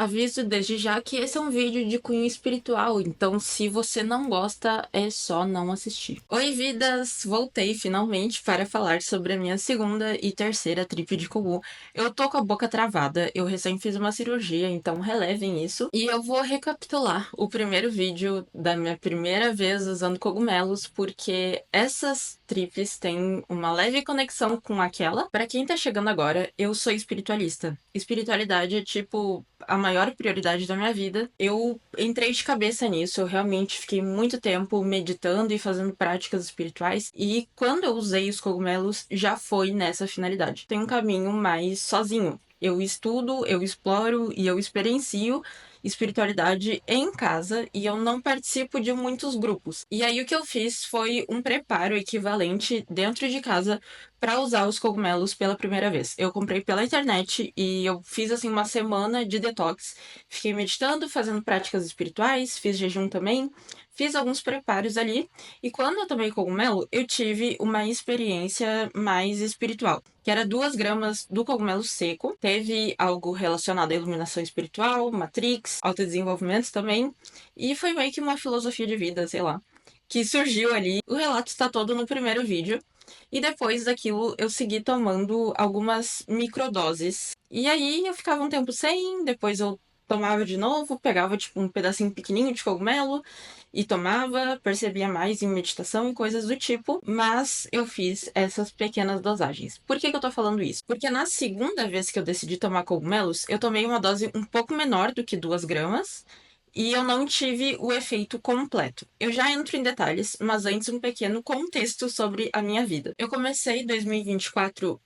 Aviso desde já que esse é um vídeo de cunho espiritual, então se você não gosta, é só não assistir. Oi, vidas! Voltei finalmente para falar sobre a minha segunda e terceira trip de Kogu. Eu tô com a boca travada, eu recém fiz uma cirurgia, então relevem isso. E eu vou recapitular o primeiro vídeo da minha primeira vez usando cogumelos, porque essas trips têm uma leve conexão com aquela. Para quem tá chegando agora, eu sou espiritualista. Espiritualidade é tipo a maior prioridade da minha vida. Eu entrei de cabeça nisso, eu realmente fiquei muito tempo meditando e fazendo práticas espirituais, e quando eu usei os cogumelos, já foi nessa finalidade. Tem um caminho mais sozinho. Eu estudo, eu exploro e eu experiencio espiritualidade em casa e eu não participo de muitos grupos. E aí o que eu fiz foi um preparo equivalente dentro de casa para usar os cogumelos pela primeira vez. Eu comprei pela internet e eu fiz assim uma semana de detox. Fiquei meditando, fazendo práticas espirituais, fiz jejum também, fiz alguns preparos ali. E quando eu tomei cogumelo, eu tive uma experiência mais espiritual, que era 2 gramas do cogumelo seco. Teve algo relacionado à iluminação espiritual, Matrix, autodesenvolvimento também. E foi meio que uma filosofia de vida, sei lá, que surgiu ali. O relato está todo no primeiro vídeo. E depois daquilo eu segui tomando algumas microdoses. E aí eu ficava um tempo sem, depois eu tomava de novo, pegava tipo um pedacinho pequenininho de cogumelo e tomava, percebia mais em meditação e coisas do tipo, mas eu fiz essas pequenas dosagens. Por que eu tô falando isso? Porque na segunda vez que eu decidi tomar cogumelos, eu tomei uma dose um pouco menor do que 2 gramas, e eu não tive o efeito completo. Eu já entro em detalhes, mas antes um pequeno contexto sobre a minha vida. Eu comecei 2024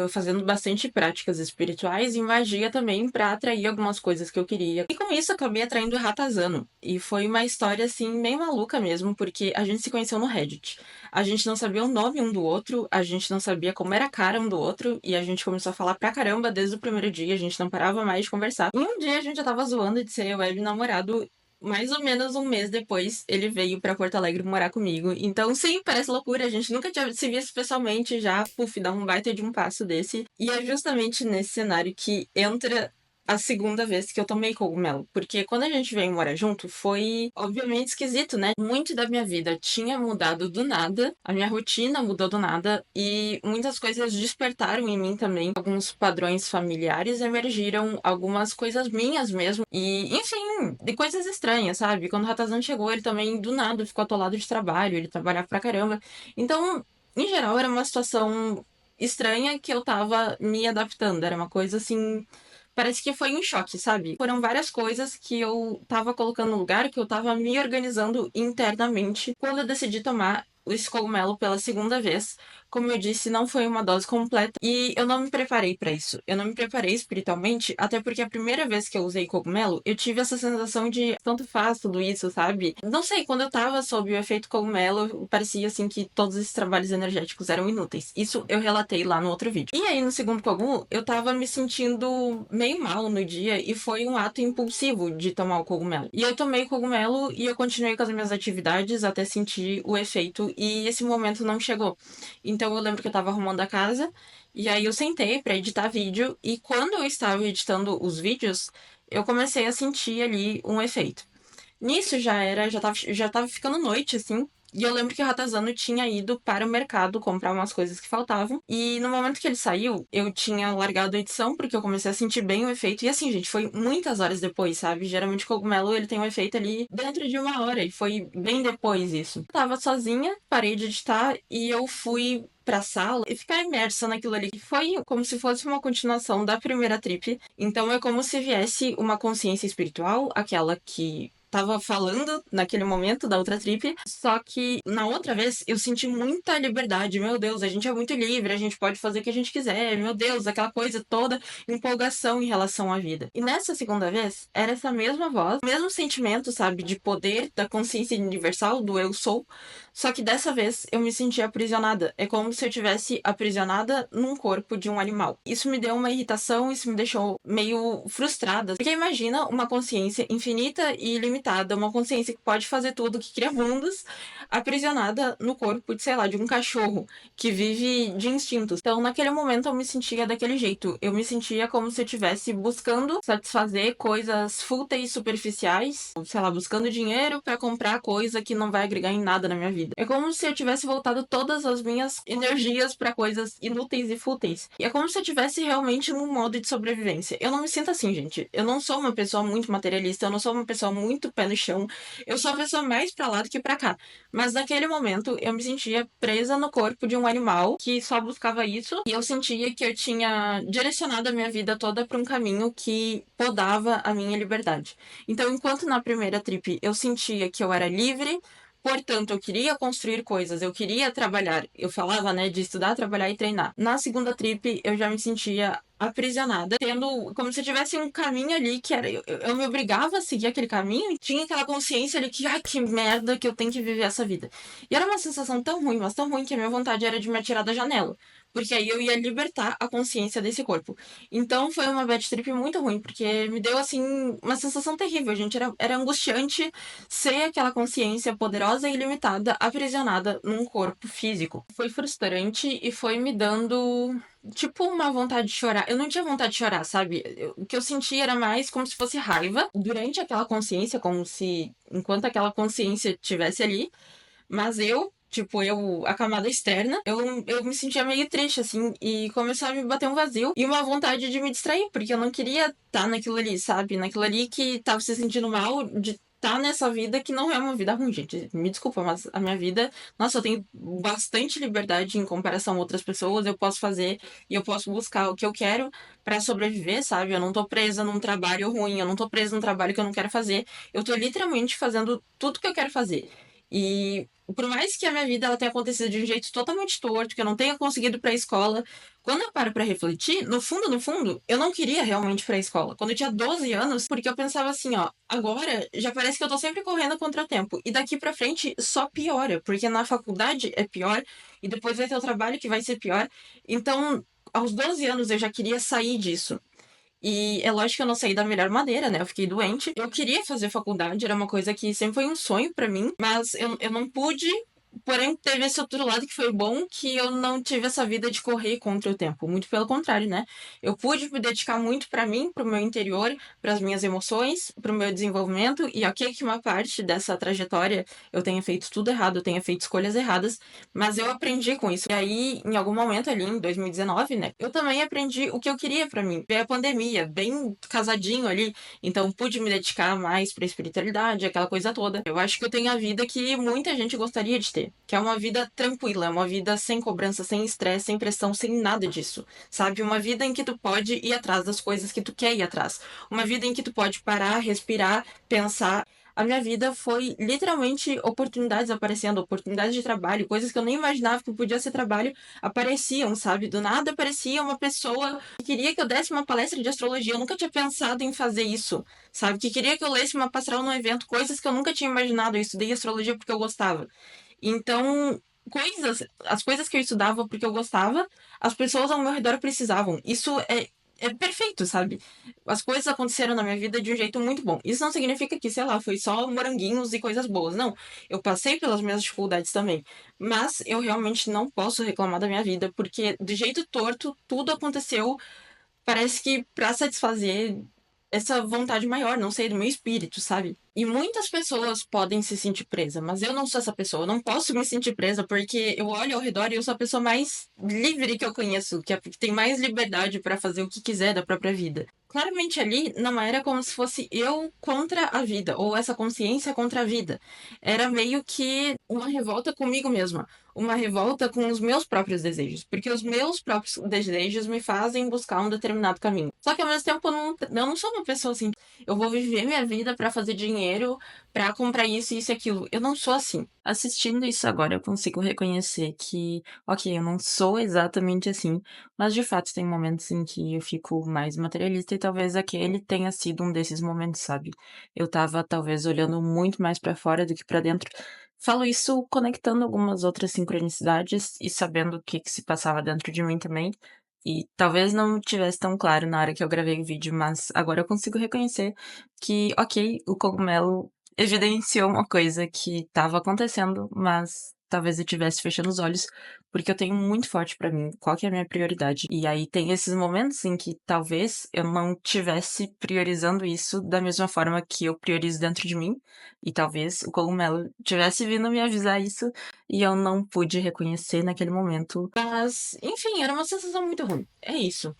fazendo bastante práticas espirituais e magia também para atrair algumas coisas que eu queria. E com isso acabei atraindo o Ratazano. E foi uma história assim meio maluca mesmo, porque a gente se conheceu no Reddit. A gente não sabia o nome um do outro, a gente não sabia como era a cara um do outro, e a gente começou a falar pra caramba desde o primeiro dia, a gente não parava mais de conversar. E um dia a gente já tava zoando de ser web namorado. Mais ou menos um mês depois, ele veio pra Porto Alegre morar comigo. Então, sim, parece loucura. A gente nunca tinha se visto pessoalmente já. Puf, dá um baita de um passo desse. E é justamente nesse cenário que entra a segunda vez que eu tomei cogumelo. Porque quando a gente veio morar junto, foi obviamente esquisito, né? Muito da minha vida tinha mudado do nada. A minha rotina mudou do nada. E muitas coisas despertaram em mim também. Alguns padrões familiares emergiram. Algumas coisas minhas mesmo. E, enfim, de coisas estranhas, sabe? Quando o Ratazan chegou, ele também do nada ficou atolado de trabalho. Ele trabalhava pra caramba. Então, em geral, era uma situação estranha que eu tava me adaptando. Era uma coisa assim. Parece que foi um choque, sabe? Foram várias coisas que eu tava colocando no lugar, que eu tava me organizando internamente quando eu decidi tomar esse cogumelo pela segunda vez. Como eu disse, não foi uma dose completa e eu não me preparei pra isso. Eu não me preparei espiritualmente, até porque a primeira vez que eu usei cogumelo, eu tive essa sensação de tanto faz tudo isso, sabe? Não sei, quando eu tava sob o efeito cogumelo, parecia assim que todos esses trabalhos energéticos eram inúteis. Isso eu relatei lá no outro vídeo. E aí, no segundo cogumelo, eu tava me sentindo meio mal no dia e foi um ato impulsivo de tomar o cogumelo. E eu tomei o cogumelo e eu continuei com as minhas atividades até sentir o efeito e esse momento não chegou. Então eu lembro que eu tava arrumando a casa e aí eu sentei pra editar vídeo e quando eu estava editando os vídeos, eu comecei a sentir ali um efeito. Nisso já tava ficando noite, assim. E eu lembro que o Ratazano tinha ido para o mercado comprar umas coisas que faltavam. E no momento que ele saiu, eu tinha largado a edição, porque eu comecei a sentir bem o efeito. E assim, gente, foi muitas horas depois, sabe? Geralmente o cogumelo, ele tem um efeito ali dentro de 1 hora. E foi bem depois isso. Eu tava sozinha, parei de editar e eu fui pra sala e ficar imersa naquilo ali. Foi como se fosse uma continuação da primeira trip. Então é como se viesse uma consciência espiritual, aquela que tava falando naquele momento da outra trip, só que na outra vez eu senti muita liberdade. Meu Deus, a gente é muito livre, a gente pode fazer o que a gente quiser. Meu Deus, aquela coisa toda, empolgação em relação à vida. E nessa segunda vez, era essa mesma voz, o mesmo sentimento, sabe, de poder, da consciência universal, do eu sou. Só que dessa vez eu me senti aprisionada. É como se eu tivesse aprisionada num corpo de um animal. Isso me deu uma irritação, isso me deixou meio frustrada. Porque imagina uma consciência infinita e ilimitada ilimitada, uma consciência que pode fazer tudo, que cria mundos, aprisionada no corpo de, sei lá, de um cachorro que vive de instintos. Então, naquele momento, eu me sentia daquele jeito. Eu me sentia como se eu estivesse buscando satisfazer coisas fúteis, superficiais, sei lá, buscando dinheiro para comprar coisa que não vai agregar em nada na minha vida. É como se eu tivesse voltado todas as minhas energias para coisas inúteis e fúteis. E é como se eu tivesse realmente num modo de sobrevivência. Eu não me sinto assim, gente. Eu não sou uma pessoa muito materialista, eu não sou uma pessoa muito pé no chão. Eu sou a pessoa mais pra lá do que pra cá. Mas naquele momento eu me sentia presa no corpo de um animal que só buscava isso, e eu sentia que eu tinha direcionado a minha vida toda para um caminho que podava a minha liberdade. Então, enquanto na primeira trip eu sentia que eu era livre, portanto, eu queria construir coisas, eu queria trabalhar. Eu falava, né, de estudar, trabalhar e treinar. Na segunda trip, eu já me sentia aprisionada, tendo como se eu tivesse um caminho ali que era. Eu me obrigava a seguir aquele caminho e tinha aquela consciência ali que, ai, que merda que eu tenho que viver essa vida. E era uma sensação tão ruim, mas tão ruim que a minha vontade era de me atirar da janela. Porque aí eu ia libertar a consciência desse corpo. Então foi uma bad trip muito ruim, porque me deu, assim, uma sensação terrível, gente. Era angustiante ser aquela consciência poderosa e ilimitada, aprisionada num corpo físico. Foi frustrante e foi me dando, tipo, uma vontade de chorar. Eu não tinha vontade de chorar, sabe? O que eu sentia era mais como se fosse raiva durante aquela consciência, como se, enquanto aquela consciência estivesse ali, mas eu. Tipo, a camada externa, eu me sentia meio triste, assim, e começou a me bater um vazio e uma vontade de me distrair, porque eu não queria estar naquilo ali, sabe? Naquilo ali que tava se sentindo mal, de estar nessa vida que não é uma vida ruim, gente. Me desculpa, mas a minha vida, nossa, eu tenho bastante liberdade em comparação a outras pessoas, eu posso fazer e eu posso buscar o que eu quero pra sobreviver, sabe? Eu não tô presa num trabalho ruim, eu não tô presa num trabalho que eu não quero fazer. Eu tô literalmente fazendo tudo que eu quero fazer. E por mais que a minha vida ela tenha acontecido de um jeito totalmente torto, que eu não tenha conseguido ir pra escola, quando eu paro pra refletir, no fundo, eu não queria realmente ir pra escola. Quando eu tinha 12 anos, porque eu pensava assim, ó, agora já parece que eu tô sempre correndo contra o tempo. E daqui pra frente só piora, porque na faculdade é pior, e depois vai ter o trabalho que vai ser pior. Então, aos 12 anos eu já queria sair disso. E é lógico que eu não saí da melhor maneira, né? Eu fiquei doente. Eu queria fazer faculdade, era uma coisa que sempre foi um sonho pra mim, mas eu não pude. Porém, teve esse outro lado que foi bom, que eu não tive essa vida de correr contra o tempo. Muito pelo contrário, né? Eu pude me dedicar muito pra mim, pro meu interior, pras minhas emoções, pro meu desenvolvimento. E ok que uma parte dessa trajetória eu tenha feito tudo errado, eu tenha feito escolhas erradas, mas eu aprendi com isso. E aí, em algum momento ali, em 2019, né? Eu também aprendi o que eu queria pra mim. Veio a pandemia, bem casadinho ali. Então, pude me dedicar mais pra espiritualidade, aquela coisa toda. Eu acho que eu tenho a vida que muita gente gostaria de ter. Que é uma vida tranquila, uma vida sem cobrança, sem estresse, sem pressão, sem nada disso. Sabe? Uma vida em que tu pode ir atrás das coisas que tu quer ir atrás. Uma vida em que tu pode parar, respirar, pensar. A minha vida foi literalmente oportunidades aparecendo, oportunidades de trabalho, coisas que eu nem imaginava que podia ser trabalho, apareciam, sabe? Do nada aparecia uma pessoa que queria que eu desse uma palestra de astrologia. Eu nunca tinha pensado em fazer isso, sabe? Que queria que eu lesse uma pastoral no evento, coisas que eu nunca tinha imaginado. Eu estudei astrologia porque eu gostava. Então, as coisas que eu estudava porque eu gostava, as pessoas ao meu redor precisavam. Isso é perfeito, sabe? As coisas aconteceram na minha vida de um jeito muito bom. Isso não significa que, sei lá, foi só moranguinhos e coisas boas. Não. Eu passei pelas minhas dificuldades também. Mas eu realmente não posso reclamar da minha vida, porque do jeito torto, tudo aconteceu. Parece que pra satisfazer essa vontade maior, não sei, do meu espírito, sabe? E muitas pessoas podem se sentir presa, mas eu não sou essa pessoa. Eu não posso me sentir presa porque eu olho ao redor e eu sou a pessoa mais livre que eu conheço, que tem mais liberdade pra fazer o que quiser da própria vida. Claramente ali não era como se fosse eu contra a vida, ou essa consciência contra a vida. Era meio que uma revolta comigo mesma, uma revolta com os meus próprios desejos, porque os meus próprios desejos me fazem buscar um determinado caminho. Só que ao mesmo tempo eu não sou uma pessoa assim, eu vou viver minha vida pra fazer dinheiro, pra comprar isso e aquilo. Eu não sou assim. Assistindo isso agora, eu consigo reconhecer que, ok, eu não sou exatamente assim, mas de fato tem momentos em que eu fico mais materialista e talvez aquele tenha sido um desses momentos, sabe? Eu tava talvez olhando muito mais pra fora do que pra dentro. Falo isso conectando algumas outras sincronicidades e sabendo o que que se passava dentro de mim também. E talvez não tivesse tão claro na hora que eu gravei o vídeo, mas agora eu consigo reconhecer que, ok, o cogumelo evidenciou uma coisa que estava acontecendo, mas talvez eu estivesse fechando os olhos, porque eu tenho muito forte pra mim qual que é a minha prioridade. E aí tem esses momentos em que talvez eu não tivesse priorizando isso da mesma forma que eu priorizo dentro de mim, e talvez o cogumelo tivesse vindo me avisar isso e eu não pude reconhecer naquele momento. Mas, enfim, era uma sensação muito ruim. É isso.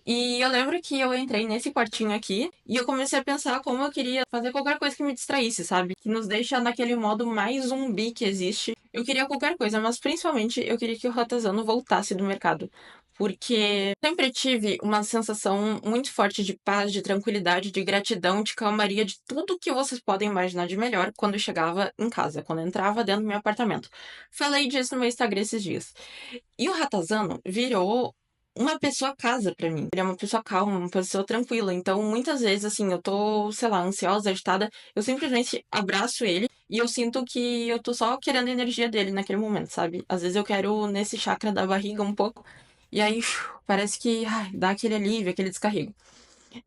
E eu lembro que eu entrei nesse quartinho aqui e eu comecei a pensar como eu queria fazer qualquer coisa que me distraísse, sabe? Que nos deixa naquele modo mais zumbi que existe. Eu queria qualquer coisa, mas principalmente eu queria que o Ratazano voltasse do mercado. Porque sempre tive uma sensação muito forte de paz, de tranquilidade, de gratidão, de calmaria, de tudo que vocês podem imaginar de melhor quando eu chegava em casa, quando eu entrava dentro do meu apartamento. Falei disso no meu Instagram esses dias. E o Ratazano virou uma pessoa casa pra mim. Ele é uma pessoa calma, uma pessoa tranquila. Então, muitas vezes, assim, eu tô, sei lá, ansiosa, agitada, eu simplesmente abraço ele e eu sinto que eu tô só querendo a energia dele naquele momento, sabe? Às vezes eu quero nesse chakra da barriga um pouco e aí parece que dá aquele alívio, aquele descarrego.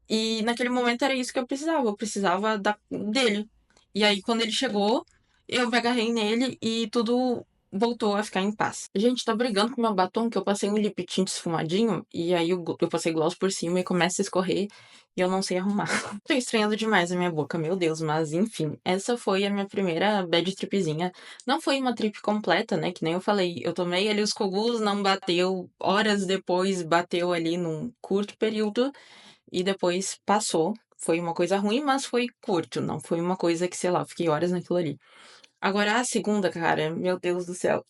E naquele momento era isso que eu precisava dele. E aí, quando ele chegou, eu me agarrei nele e tudo voltou a ficar em paz. Gente, tô brigando com meu batom, que eu passei um lip tint esfumadinho, e aí eu passei gloss por cima e começa a escorrer, e eu não sei arrumar. Tô estranhando demais a minha boca, meu Deus, mas enfim, essa foi a minha primeira bad tripzinha. Não foi uma trip completa, né, que nem eu falei, eu tomei ali os cogulos, não bateu, horas depois bateu ali num curto período, e depois passou. Foi uma coisa ruim, mas foi curto. Não foi uma coisa que, sei lá, eu fiquei horas naquilo ali. Agora, a segunda, cara, meu Deus do céu.